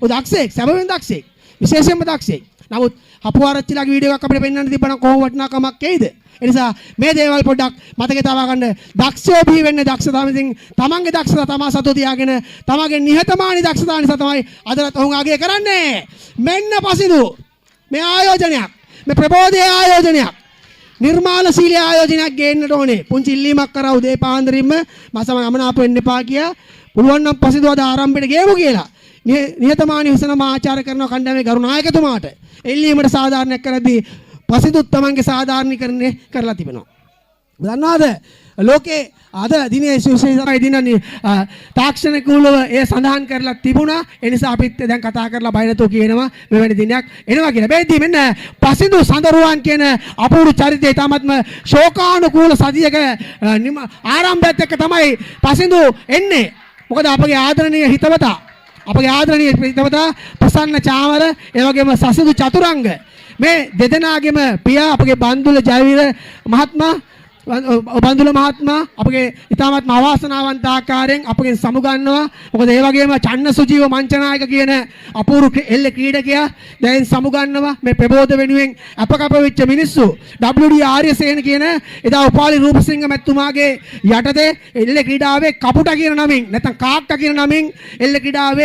ඔය දක්ෂයෙක්, සැබවින් දක්ෂයෙක්. විශේෂයෙන්ම දක්ෂයෙක්. නමුත් හපුආරච්චිලාගේ වීඩියෝ එකක් අපිට පෙන්වන්න තිබ්බනම් කොහොම වටිනාකමක් එයිද? ඒ නිසා මේ දේවල් පොඩ්ඩක් මතකේ තබා ගන්න. දක්ෂයෝ බිහි වෙන්නේ දක්ෂතාවයෙන් තමන්ගේ දක්ෂතා තමා සතු තියාගෙන තමන්ගේ නිහතමානී දක්ෂතාව නිසා තමයි අදත් ඔවුන් අගය කරන්නේ. මෙන්න පසිදු මේ ආයෝජනයක්, මේ ප්‍රබෝධයේ ආයෝජනයක්, නිර්මාණශීලී ආයෝජනයක් ගේන්නට ඕනේ. පුංචි ඉල්ලීමක් කරා උදේ පාන්දරින්ම මසම යමනාප වෙන්න එපා කියා. පුළුවන් නම් පසිදු අද ආරම්භයට ගේමු කියලා. නිහතමානී හුසනම ආචාර කරන කණ්ඩායමේ ගරු නායකතුමාට එල්ලීමට සාධාරණයක් කරද්දී පසිදුත් තමන්ගේ සාධාරණීකරණය කරලා තිබෙනවා. දන්නවද ලෝකේ අද දිනේ විශේෂයි දිනන්නේ තාක්ෂණික කූලව ඒ සඳහන් කරලා තිබුණා. ඒ නිසා අපිත් දැන් කතා කරලා බය නැතුව කියනවා මෙවැනි දිනයක් එනවා කියලා. මේදී මෙන්න පසිදු සඳරුවන් කියන අපූර්ව චරිතය තමත්ම ශෝකානුකූල සතියක ආරම්භයත් එක්ක තමයි පසිදු එන්නේ. මොකද අපගේ ආදරණීය හිතවතා, අපගේ ආදරණීය හිතවතා ප්‍රසන්න චාමර, ඒ වගේම සසිදු චතුරංග මේ දෙදෙනාගේම පියා අපගේ බන්දුල ජයවීර මහත්මයා, බන්දුල මහත්මයා අපගේ ඉතාමත් අවාසනාවන්ත ආකාරයෙන් අපගෙන් සමුගන්නවා. මොකද ඒ වගේම චන්න සුජීව මංචනායක කියන අපූර්ව එල්ල ක්‍රීඩකයා දැන් සමුගන්නවා. මේ ප්‍රබෝධ වෙනුවෙන් අපකප වෙච්ච මිනිස්සු WD ආර්යසේන කියන එදා උපාලි රූපසිංහ මැතිතුමාගේ යටතේ එල්ල ක්‍රීඩාවේ කපුටා කියන නමින් නැත්නම් කාක්කා කියන නමින් එල්ල ක්‍රීඩාවේ